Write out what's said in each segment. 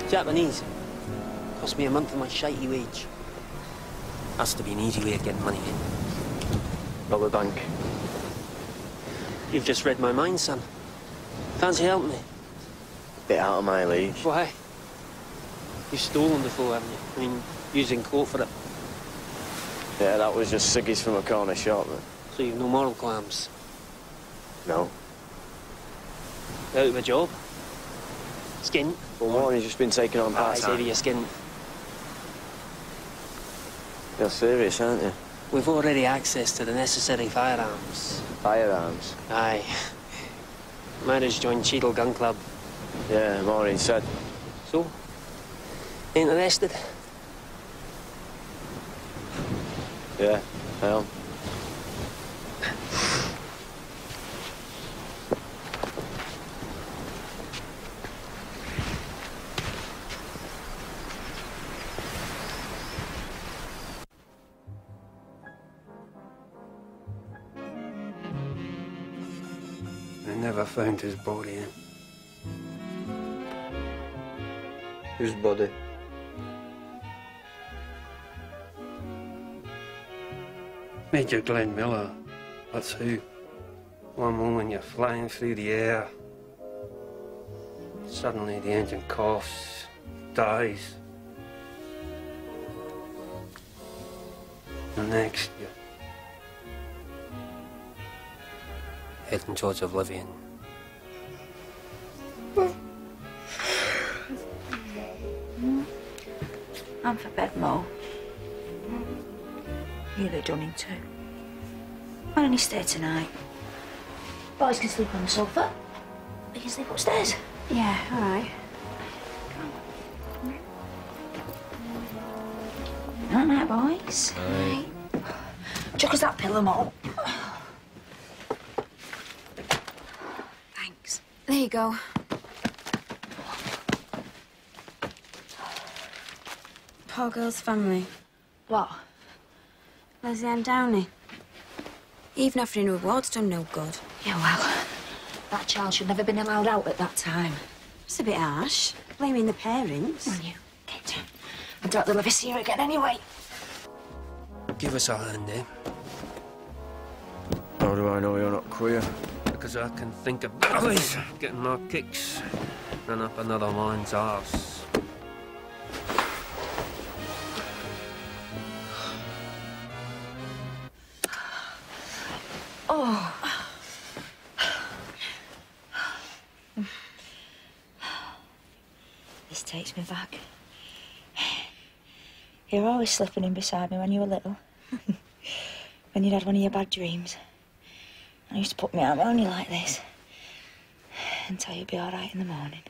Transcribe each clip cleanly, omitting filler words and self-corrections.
Japanese. Cost me a month of my shitey wage. Has to be an easy way of getting money. Rob a bank. You've just read my mind, son. Fancy helping me? Bit out of my league. Why? You've stolen before, haven't you? I mean, using court for it. Yeah, that was just ciggies from a corner shop. But... So you've no moral qualms? No. Out of a job? Skin? Well, Warren's just been taken on part-time. I say your skin. You're serious, aren't you? We've already access to the necessary firearms. Firearms? Aye. Myra's joined Cheadle Gun Club. Yeah, Maureen said. So? Interested? Yeah, I am. They never found his body. Whose body? Major Glenn Miller. That's who. One moment you're flying through the air. Suddenly the engine coughs, dies. The next, you're heading towards oblivion. I'm for bed, Mo. Nearly done in too. Why don't you stay tonight? Boys can sleep on the sofa. We can sleep upstairs. Yeah, all right. Night, night, boys. Aye. Chuck us that pillow, Mo. Thanks. There you go. Poor girl's family. What? Leslie Ann Downey. Even offering her awards done no good. Yeah, well, that child should never have been allowed out at that time. It's a bit harsh, blaming the parents. Come on, you. Get down. I doubt they'll ever see her again anyway. Give us a hand, eh? How do I know you're not queer? Because I can think of better ways of getting more kicks than up another man's arse. Oh. This takes me back. You were always slipping in beside me when you were little. When you'd had one of your bad dreams. I used to put my arm around you like this and tell you you'd be all right in the morning.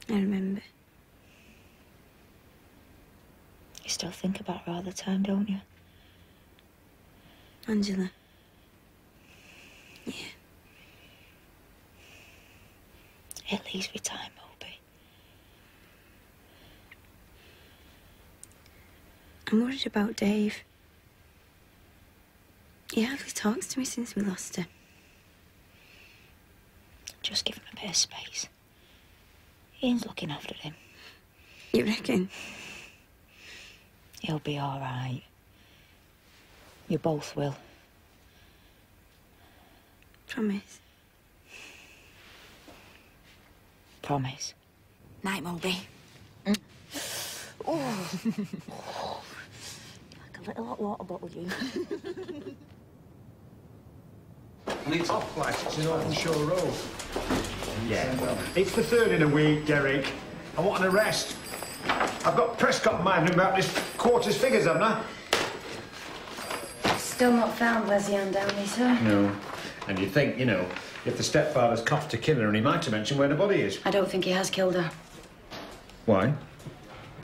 I remember. You still think about her all the time, don't you? Angela. Yeah. It leaves me time, Moby. I'm worried about Dave. He hardly talks to me since we lost him. Just give him a bit of space. Ian's looking after him. You reckon? He'll be all right. You both will. Promise? Promise. Night, Moby. Oh. Like a little hot water bottle, you. And it's off like it's in Open Shore Road. Yeah, well, it's the third in a week, Derek. I want an arrest. I've got Prescott minding about this quarter's figures, haven't I? Still not found Leslie Ann Downey, sir. No. And you'd think, you know, If the stepfather's coughed to kill her, and he might have mentioned where the body is. I don't think he has killed her. Why?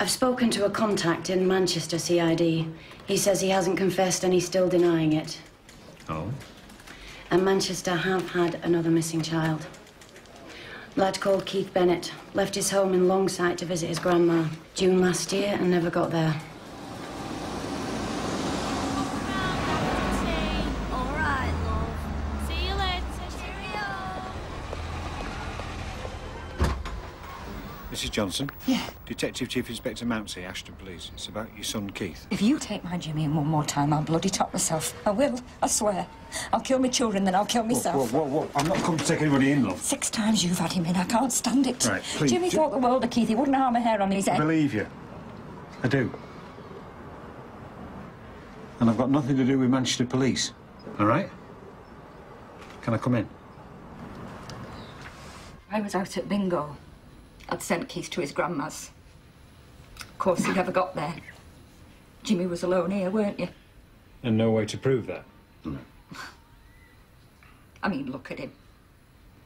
I've spoken to a contact in Manchester CID. He says he hasn't confessed and he's still denying it. Oh? And Manchester have had another missing child. A lad called Keith Bennett left his home in Longsight to visit his grandma June last year and never got there. All right, love. See you later. Cheerio. Mrs. Johnson? Yeah. Detective Chief Inspector Mountsie, Ashton Police. It's about your son, Keith. If you take my Jimmy in one more time, I'll bloody top myself. I will, I swear. I'll kill my children, then I'll kill myself. Whoa. I'm not come to take anybody in, love. 6 times you've had him in. I can't stand it. Right, please. Jimmy thought the world of Keith. He wouldn't harm a hair on his I head. believe you. I do. And I've got nothing to do with Manchester Police. All right? Can I come in? I was out at bingo. I'd sent Keith to his grandma's. Of course, he never got there. Jimmy was alone here, weren't you? And no way to prove that? No. I mean, look at him.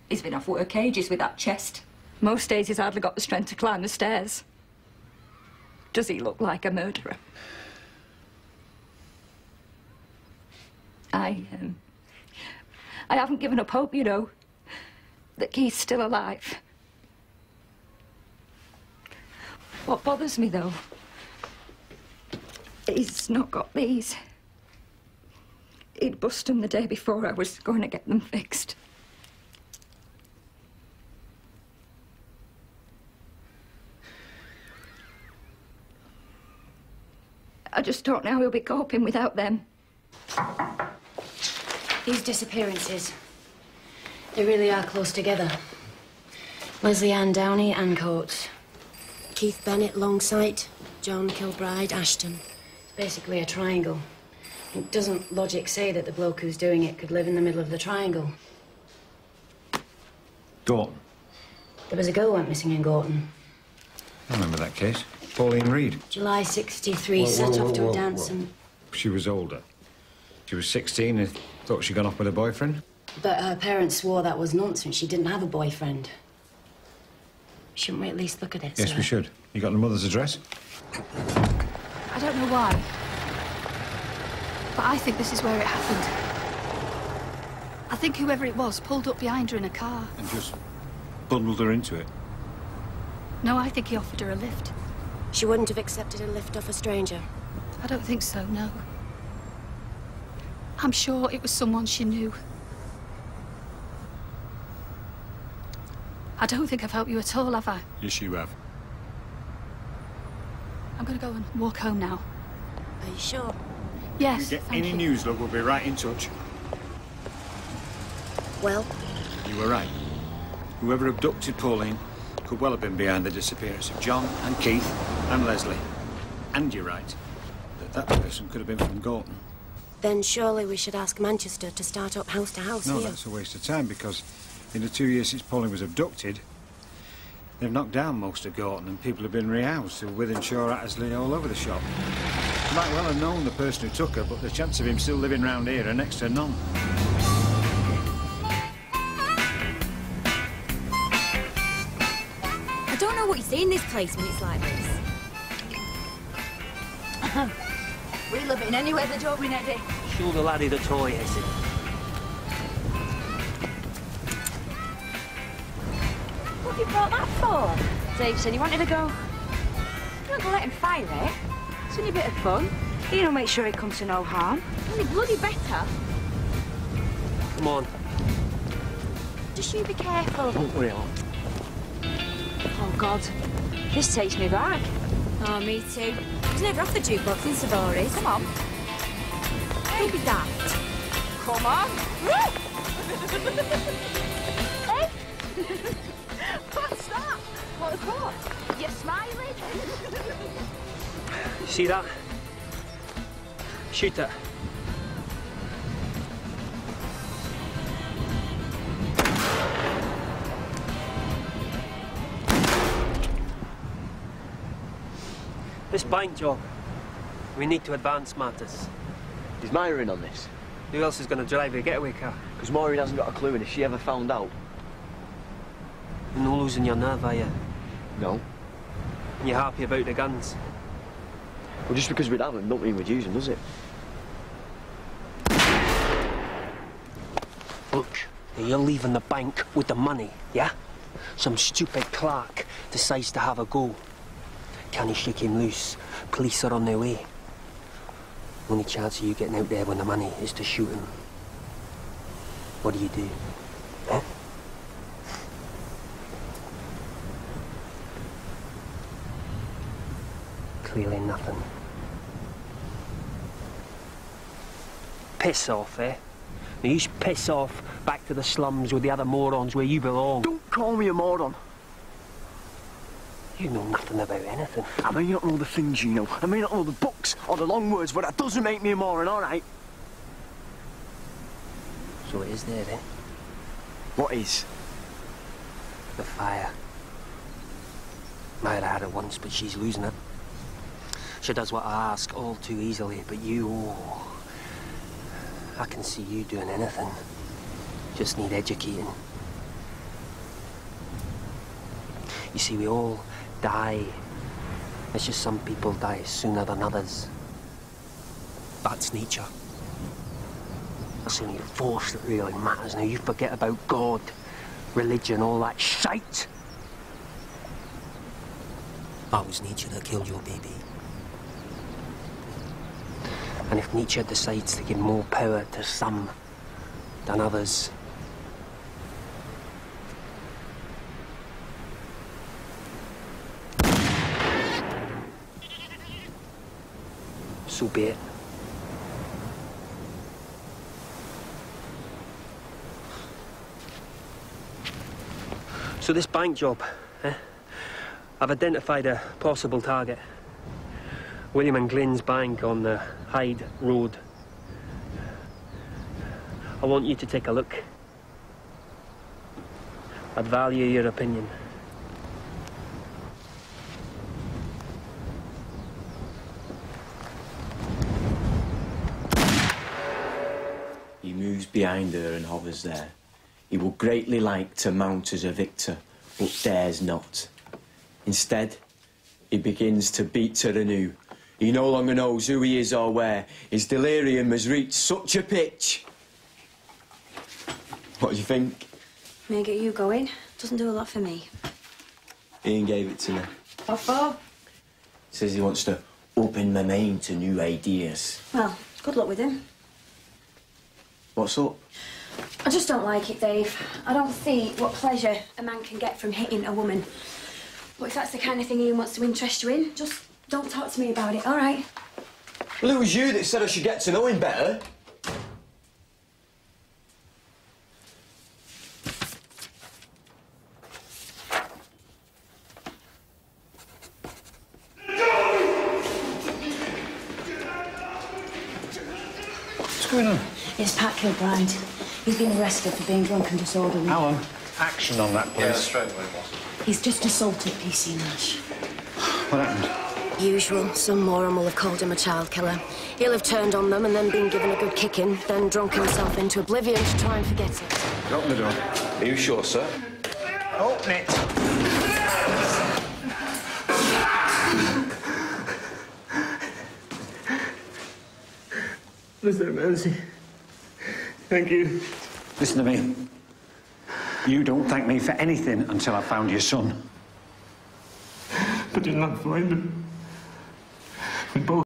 He's been off work ages with that chest. Most days he's hardly got the strength to climb the stairs. Does he look like a murderer? I haven't given up hope, you know, that Keith's still alive. What bothers me, though, he's not got these. He'd bust them the day before I was going to get them fixed. I just don't know how he'll be coping without them. These disappearances, they really are close together. Leslie Ann Downey, Ann Coates. Keith Bennett, Longsight. John Kilbride, Ashton. It's basically a triangle. Doesn't logic say that the bloke who's doing it could live in the middle of the triangle? Gorton. There was a girl went missing in Gorton. I remember that case. Pauline Reed. July 63, set off to a dance and... She was older. She was 16 and thought she'd gone off with her boyfriend. But her parents swore that was nonsense. She didn't have a boyfriend. Shouldn't we at least look at it, Yes, sir? we should. You got the mother's address? I don't know why, but I think this is where it happened. I think whoever it was pulled up behind her in a car. And just bundled her into it. No, I think he offered her a lift. She wouldn't have accepted a lift off a stranger. I don't think so, no. I'm sure it was someone she knew. I don't think I've helped you at all, have I? Yes, you have. I'm going to go and walk home now. Are you sure? Yes, If we get thank any you. news, look, we'll be right in touch. Well, You were right. Whoever abducted Pauline could well have been behind the disappearance of John and Keith and Leslie. And you're right, that person could have been from Gorton. then surely we should ask Manchester to start up house to house No, here. that's a waste of time, because in the 2 years since Pauline was abducted, they've knocked down most of Gorton and people have been rehoused, so Withenshaw, Attersley, all over the shop. They might well have known the person who took her, but the chance of him still living round here are next to none. I don't know what you see in this place when it's like this. We love it in any weather, don't we, Neddy? Show the laddie the toy, Hissy. What have you brought that for? Dave said he wanted to go. You're not gonna let him fire it. It's only a bit of fun. He'll make sure it comes to no harm. Only bloody better. Come on. Just you be careful. Don't worry, Al. Oh, God. This takes me back. Oh, me too. I was never off the jukebox in Savory's. Come on. Don't be daft. Come on. Hey? What's that? What a thought. You're smiling. See that? Shoot it. This bind job, we need to advance matters. Is Myra in on this? Who else is going to drive a getaway car? Because Maureen hasn't got a clue, and if she ever found out... You're not losing your nerve, are you? No. And you're happy about the guns? Well, just because we'd have them, don't mean we'd use them, does it? Look, you're leaving the bank with the money, yeah? Some stupid clerk decides to have a go. Can you shake him loose? Police are on their way. Only chance of you getting out there when the money is to shoot him. What do? Huh? Clearly nothing. Piss off, eh? Now you just piss off back to the slums with the other morons where you belong. Don't call me a moron. You know nothing about anything. I may not know the things you know. I may not know the books or the long words, but that doesn't make me a moron, all right? So it is there, eh? What is? The fire. Myra had it once, but she's losing it. She does what I ask all too easily, but you, oh, I can see you doing anything. Just need educating. You see, we all die. It's just some people die sooner than others. That's nature. It's only force that really matters. Now, you forget about God, religion, all that shite. That was nature that killed your baby. And if nature decides to give more power to some than others, so be it. So this bank job, eh? I've identified a possible target. William and Glyn's bank on the Hyde Road. I want you to take a look. I'd value your opinion. He moves behind her and hovers there. He would greatly like to mount as a victor, but dares not. Instead, he begins to beat her anew. He no longer knows who he is or where. His delirium has reached such a pitch. What do you think? May get you going. Doesn't do a lot for me. Ian gave it to me. What for? Says he wants to open my mind to new ideas. Well, good luck with him. What's up? I just don't like it, Dave. I don't see what pleasure a man can get from hitting a woman. But if that's the kind of thing Ian wants to interest you in, just don't talk to me about it, all right? Well, it was you that said I should get to know him better. What's going on? It's Pat Kilbride. He's been arrested for being drunk and disorderly. Alan, action on that, please. Yeah, straight away, boss. He's just assaulted PC Nash. What happened? Usual. Some moron will have called him a child killer. He'll have turned on them and then been given a good kicking, then drunk himself into oblivion to try and forget it. Open the door. Are you sure, sir? Open it. Mr. Mercy, thank you. Listen to me. You don't thank me for anything until I found your son. I did not find him. We both